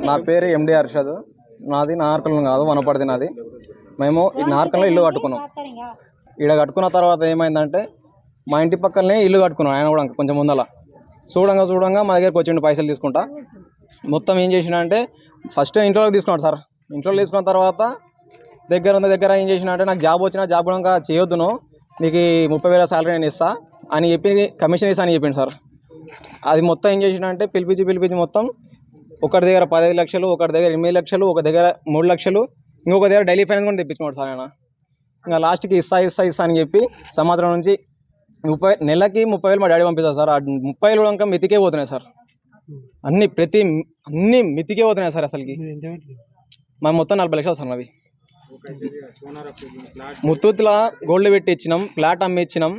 నా పేరు ఎండి అర్షద్. నాది నార్కల్ కాదు, వనపడిది నాది. మేము ఈ నార్కల్లో ఇల్లు కట్టుకున్నాం. ఇక్కడ కట్టుకున్న తర్వాత ఏమైందంటే మా ఇంటి పక్కనే ఇల్లు కట్టుకున్నాం. ఆయన కూడా కొంచెం ముందల చూడంగా మా దగ్గరికి వచ్చిండు పైసలు తీసుకుంటా. మొత్తం ఏం చేసినా అంటే ఫస్ట్ ఇంట్లోకి తీసుకున్నాడు సార్. ఇంట్లో తీసుకున్న తర్వాత దగ్గర ఏం చేసినా అంటే నాకు జాబ్ వచ్చినా జాబ్ కూడా చేయొద్దును, నీకు 30,000 శాలరీ నేను ఇస్తా అని చెప్పి కమిషన్ ఇస్తా అని చెప్పిండు సార్. అది మొత్తం ఏం చేసినా అంటే పిలిపించి మొత్తం ఒకటి దగ్గర 15 లక్షలు, ఒకటి దగ్గర 8 లక్షలు, ఒక దగ్గర 3 లక్షలు, ఇంకొక దగ్గర డైలీ ఫైనాన్స్ కూడా తెప్పించుకున్నాడు సార్ ఆయన. ఇంకా లాస్ట్కి ఇస్తా అని చెప్పి సంవత్సరం నుంచి నెలకి 30,000 మా డాడీ పంపిస్తారు సార్. ఆ 30,000 కూడా ఇంకా మితికే పోతున్నాయి సార్. అన్ని మితికే పోతున్నాయి సార్. అసలుకి మా మొత్తం 40 లక్షలు సార్. అవి ముత్తూత్లో గోల్డ్ పెట్టి ఇచ్చినాం, ఫ్లాట్ అమ్మి ఇచ్చినాం.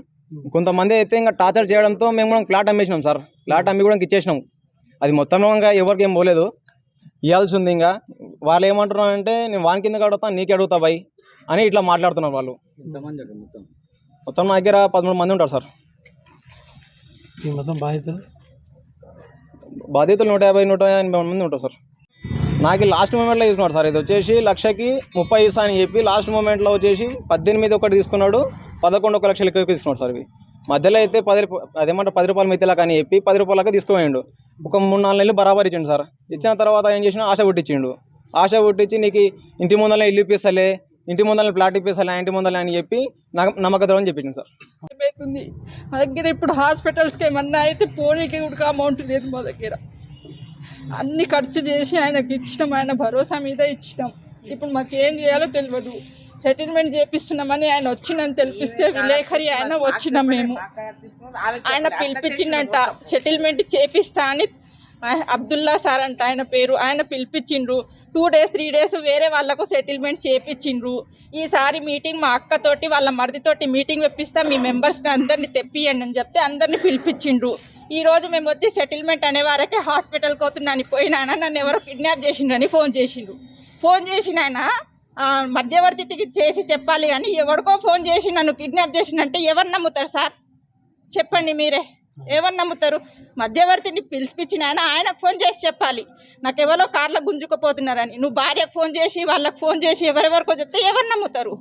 కొంతమంది అయితే ఇంకా టార్చర్ చేయడంతో మేము కూడా ఫ్లాట్ అమ్మేసినాం సార్. ఫ్లాట్ అమ్మి కూడా ఇచ్చేసినాం. అది మొత్తంలో ఇంకా ఎవరికి ఏం పోలేదు, ఇవ్వాల్సి ఉంది. ఇంకా వాళ్ళు ఏమంటున్నారు అంటే నేను వాని కింద అడుగుతా, నీకే అడుగుతా బై అని ఇట్లా మాట్లాడుతున్నారు వాళ్ళు. మొత్తం మా దగ్గర 13 మంది ఉంటారు సార్. బాధితులు 150-180 మంది ఉంటారు సార్. నాకు లాస్ట్ మూమెంట్లో తీసుకున్నాడు సార్. ఇది వచ్చేసి 1,30,000 ఇస్తా అని చెప్పి లాస్ట్ మూమెంట్లో వచ్చేసి 18 ఒకటి తీసుకున్నాడు, 11 1 లక్షలు ఎక్కువ తీసుకున్నాడు సార్. ఇవి మధ్యలో అయితే 10 రూపాయలు మితిలా కానీ చెప్పి 10 రూపాయలకి తీసుకుపోయిండు. ఒక 3-4 నెలలు బరాబర్ ఇచ్చిండు సార్. ఇచ్చిన తర్వాత ఏం చేసినా ఆశ పుట్టించిండు. ఆశ పుట్టించి నీకు ఇంటి ముందరనే ఇల్లు ఇప్పిస్తలే, ఇంటి ముందరనే ఫ్లాట్ ఇప్పిస్తలే, ఇంటి ముందరనే అని చెప్పి నమ్మకద్రోహం చెప్పింది సార్. ఏమవుతుంది మా దగ్గర ఇప్పుడు హాస్పిటల్స్కి ఏమన్నా అయితే పోనీకి కూడా అమౌంట్ లేదు మా దగ్గర. అన్ని ఖర్చు చేసి ఆయనకి ఇచ్చినాం, ఆయన భరోసా మీద ఇచ్చినాం. ఇప్పుడు మాకేం చేయాలో తెలియదు. సెటిల్మెంట్ చేపిస్తున్నామని ఆయన వచ్చిందని తెలిపిస్తే విలేకరి ఆయన వచ్చినాం మేము. ఆయన పిలిపించిందంట సెటిల్మెంట్ చేపిస్తా అని. అబ్దుల్లా సార్ అంట ఆయన పేరు. ఆయన పిలిపించిండ్రు. 2 days 3 days వేరే వాళ్ళకు సెటిల్మెంట్ చేపించిండ్రు. ఈసారి మీటింగ్ మా అక్కతోటి వాళ్ళ మరిదితోటి మీటింగ్ తెప్పిస్తా, మీ మెంబర్స్ని అందరినీ తెప్పియండి అని చెప్తే అందరినీ పిలిపించిండ్రు. ఈరోజు మేము వచ్చి సెటిల్మెంట్ అనే వారకే హాస్పిటల్కి అవుతున్నాను పోయినా నన్ను ఎవరో కిడ్నాప్ చేసిండ్రని ఫోన్ చేసిన ఆయన మధ్యవర్తికి చేసి చెప్పాలి కానీ ఎవరికో ఫోన్ చేసి నన్ను కిడ్నాప్ చేసిందంటే ఎవరు నమ్ముతారు సార్? చెప్పండి మీరే, ఎవరు నమ్ముతారు? మధ్యవర్తిని పిలిపించిన ఆయనకు ఫోన్ చేసి చెప్పాలి నాకు ఎవరో కార్లో గుంజుకుపోతున్నారని. నువ్వు భార్యకు ఫోన్ చేసి వాళ్ళకు ఫోన్ చేసి ఎవరెవరికో చెప్తే ఎవరు నమ్ముతారు?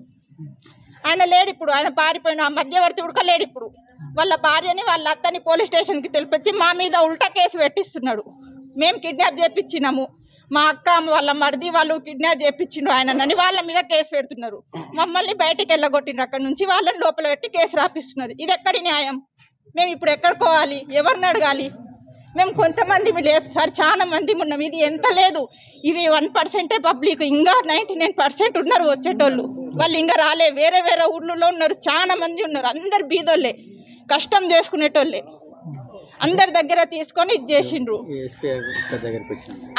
ఆయన లేడు ఇప్పుడు, ఆయన పారిపోయిన. ఆ మధ్యవర్తి ఉడక లేడు ఇప్పుడు. వాళ్ళ భార్యని వాళ్ళ అత్తని పోలీస్ స్టేషన్కి తెలిపించి మా మీద ఉల్టా కేసు పెట్టిస్తున్నాడు. మేము కిడ్నాప్ చేయించినాము, మా అక్క వాళ్ళ మరిది వాళ్ళు కిడ్నాప్ చేయించిండు ఆయనని వాళ్ళ మీద కేసు పెడుతున్నారు. మమ్మల్ని బయటికి వెళ్ళగొట్టిండ్రు అక్కడ నుంచి, వాళ్ళని లోపల పెట్టి కేసు రాపిస్తున్నారు. ఇది ఎక్కడి న్యాయం? మేము ఇప్పుడు ఎక్కడికోవాలి? ఎవరిని అడగాలి? మేము కొంతమంది లేదు సార్, చాలా మంది ఉన్నాం. ఇది ఎంత లేదు, ఇవి 1% పబ్లిక్, ఇంకా 99% ఉన్నారు వచ్చేటోళ్ళు. వాళ్ళు ఇంకా రాలే, వేరే ఊర్లలో ఉన్నారు, చాలా మంది ఉన్నారు. అందరు బీదోళ్ళే, కష్టం చేసుకునేటోళ్ళే. అందరి దగ్గర తీసుకొని ఇది చేసిండ్రు.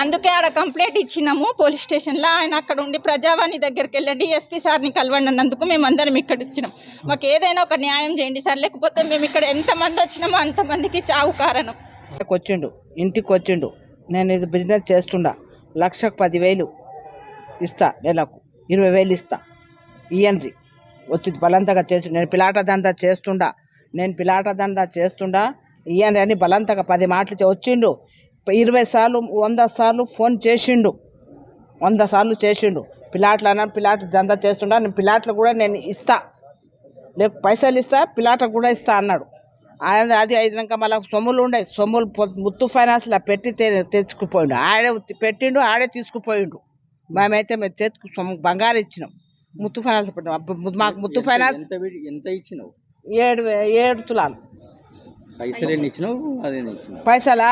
అందుకే ఆడ కంప్లైంట్ ఇచ్చినాము పోలీస్ స్టేషన్లో. ఆయన అక్కడ ఉండి ప్రజావాణి దగ్గరికి వెళ్ళండి, ఎస్పీ సార్ని కలవండి అన్నందుకు మేము అందరం ఇక్కడ ఇచ్చినాం. మాకు ఏదైనా ఒక న్యాయం చేయండి సార్, లేకపోతే మేము ఇక్కడ ఎంతమంది వచ్చినామో అంతమందికి చావు కారణం. ఇంటికి వచ్చిండు, నేను ఇది బిజినెస్ చేస్తుండా, 1,10,000 ఇస్తా, నెలకు 20,000 ఇస్తా ఇయ్యండి వచ్చి బలంతగా చేసి నేను పిలాట దందా చేస్తుండా ఇయ్యండి అని బలంతగా 10 మాటలు వచ్చిండు. 20 సార్లు 100 సార్లు ఫోన్ చేసిండు, 100 సార్లు చేసిండు. పిలాట్లు అన్నా పిలాట్ దందా చేస్తుండా, నేను పిలాట్లు కూడా నేను ఇస్తా, లేక పైసలు ఇస్తా, పిలాట్లకు కూడా ఇస్తా అన్నాడు. అది అయినాక మళ్ళీ సొమ్ములు ముత్తు ఫైనాన్స్లో పెట్టి తెచ్చుకుపోయిండు. ఆడే పెట్టిండు, ఆడే తీసుకుపోయిండు. మేమైతే మేము బంగారం ఇచ్చినాం, ముత్తు ఫైనాన్స్ పెట్టినాం. మాకు ముత్తు ఫైనాన్స్ ఎంత ఇచ్చినావు? 7 తులాలు పైసలా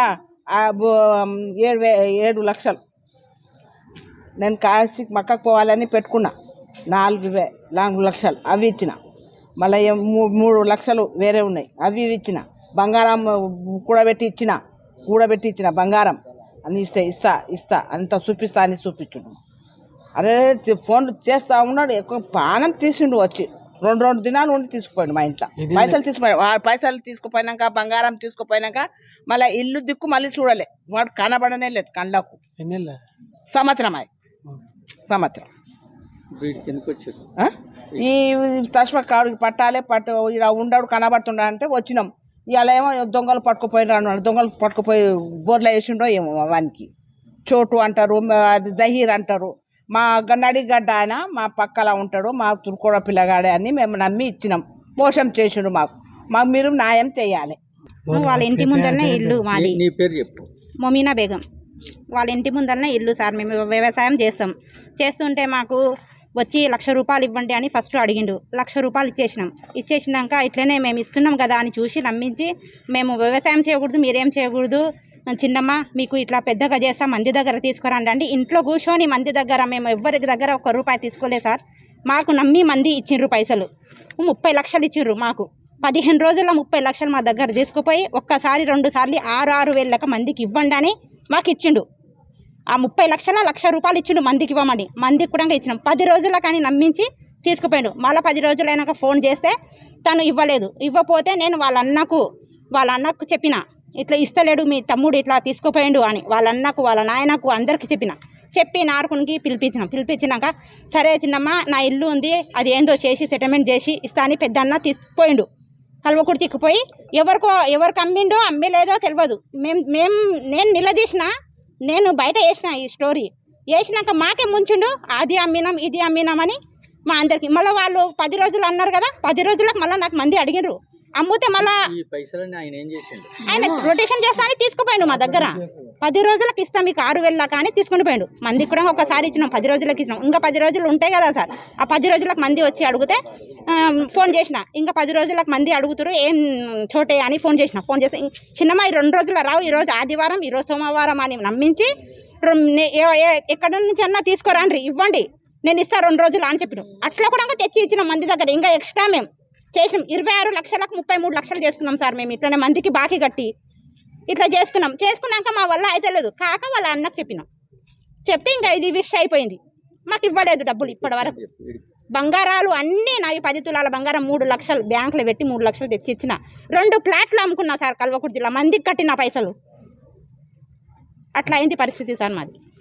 7 లక్షలు. నేను కాశీకి మక్కకు పోవాలని పెట్టుకున్నా, 4 లక్షలు అవి ఇచ్చిన. మళ్ళీ 3 లక్షలు వేరే ఉన్నాయి, అవి ఇచ్చిన. బంగారం కూడబెట్టి ఇచ్చిన బంగారం అని ఇస్తా అంత చూపిస్తా అని చూపించుడు. అరే ఫోన్లు చేస్తూ ఉన్నాడు, ఎక్కువ పానం తీసిండు. వచ్చి 2 దినాలు ఉండి తీసుకుపోయాడు మా ఇంట్లో. పైసలు తీసుకుపోయినాక బంగారం తీసుకుపోయినాక మళ్ళీ ఇల్లు దిక్కు మళ్ళీ చూడలే, వాడు కనబడనే లేదు కళ్ళకు. సంవత్సరం ఈ తస్వ కాడికి పట్టాలి ఇలా ఉండడు కనబడుతుండ అంటే వచ్చినాం. ఇలా ఏమో దొంగలు పట్టుకుపోయినారు, దొంగలు పట్టుకుపోయి బోర్లో వేసిండో ఏమో వానికి చోటు అంటారు, అది జహీర్ అంటారు. మా నడిగడ్డ ఆయన మా పక్కల ఉంటాడు, మా తుర్కోడ పిల్లగాడే అని మేము నమ్మి ఇచ్చినాం. మోసం చేసిండు మాకు మీరు న్యాయం చేయాలి. వాళ్ళ ఇంటి ముందరనే ఇల్లు మాది. నీ పేరు చెప్పు. మొమీనా బేగం. వాళ్ళ ఇంటి ముందరనే ఇల్లు సార్. మేము వ్యవసాయం చేస్తుంటే మాకు వచ్చి 1,00,000 రూపాయలు ఇవ్వండి అని ఫస్ట్ అడిగిండు. 1,00,000 రూపాయలు ఇచ్చేసినాక ఇట్లనే మేము ఇస్తున్నాం కదా అని చూసి నమ్మించి, మేము వ్యవసాయం చేయకూడదు, మీరేం చేయకూడదు చిన్నమ్మ, మీకు ఇట్లా పెద్దగా చేస్తాం, మంది దగ్గర తీసుకురండి అండి. ఇంట్లో కూర్చొని మంది దగ్గర మేము ఎవరికి దగ్గర 1 రూపాయి తీసుకోలేదు సార్. మాకు నమ్మి మంది ఇచ్చిండ్రు పైసలు. 30 లక్షలు ఇచ్చిండ్రు మాకు. 15 రోజుల్లో 30 లక్షలు మా దగ్గర తీసుకుపోయి ఒక్కసారి 2 సార్లు 6,000 లెక్క మందికి ఇవ్వండి అని మాకు ఇచ్చిండు. ఆ 30 లక్షల 1,00,000 రూపాయలు ఇచ్చిండు మందికి ఇవ్వమని. మందికి కూడా ఇచ్చినాం. 10 రోజుల కానీ నమ్మించి తీసుకుపోయాడు. మళ్ళీ 10 రోజులైనాక ఫోన్ చేస్తే తను ఇవ్వలేదు. ఇవ్వపోతే నేను వాళ్ళ అన్నకు చెప్పిన, ఇట్లా ఇస్తలేడు మీ తమ్ముడు, ఇట్లా తీసుకుపోయాడు అని. వాళ్ళ అన్నకు, వాళ్ళ నాయనకు అందరికీ చెప్పి నారకునికి పిలిపించినాక, సరే చిన్నమ్మ నా ఇల్లు ఉంది, అది ఏందో చేసి సెటిల్మెంట్ చేసి ఇస్తా అని పెద్ద అన్న తీసుకుపోయిండు. కల్వకుడి తిక్కుపోయి ఎవరికి అమ్మిండో అమ్మలేదో తెలియదు. నేను నిలదీసిన, నేను బయట వేసిన ఈ స్టోరీ వేసినాక మాకే ముంచిండు. అది అమ్మినాం ఇది అమ్మినామని మా అందరికి. మళ్ళీ వాళ్ళు 10 రోజులు అన్నారు కదా, 10 రోజులకు మళ్ళీ నాకు మంది అడిగినరు. అమ్మితే మళ్ళీ ఆయన రొటేషన్ చేస్తా అని తీసుకుపోయాడు మా దగ్గర. 10 రోజులకు ఇస్తాం మీకు 6,000 కానీ తీసుకుని పోయాడు. మందికి కూడా ఒకసారి ఇచ్చినాం, 10 రోజులకు ఇచ్చినాం. ఇంకా 10 రోజులు ఉంటాయి కదా సార్. ఆ 10 రోజులకు మంది వచ్చి అడిగితే ఫోన్ చేసిన, ఇంకా 10 రోజులకు మంది అడుగుతారు ఏం చోటే అని ఫోన్ చేస్తే చిన్నమ్మ ఈ 2 రోజులు రావు, ఈరోజు ఆదివారం, ఈరోజు సోమవారం అని నమ్మించి ఎక్కడి నుంచి అన్నా తీసుకురాండ్రి, ఇవ్వండి, నేను ఇస్తా 2 రోజులు అని చెప్పిన. అట్లా కూడా తెచ్చి ఇచ్చినాం మంది దగ్గర. ఇంకా ఎక్స్ట్రా మేము చేసినాం. 26 లక్షలకు 33 లక్షలు చేసుకున్నాం సార్ మేము. ఇట్లనే మందికి బాకీ కట్టి ఇట్లా చేసుకున్నాక మా వల్ల అయితే లేదు. కాక వాళ్ళ అన్నకు చెప్తే ఇంకా ఇది విష్ అయిపోయింది. మాకు ఇవ్వలేదు డబ్బులు ఇప్పటి వరకు. బంగారాలు అన్నీ నావి 10 తులాల బంగారం 3 లక్షలు బ్యాంకులో పెట్టి 3 లక్షలు తెచ్చి ఇచ్చిన. 2 ప్లాట్లు అమ్ముకున్నా సార్ కల్వకుర్తిలో, మందికి కట్టిన పైసలు. అట్లా అయింది పరిస్థితి సార్ మాది.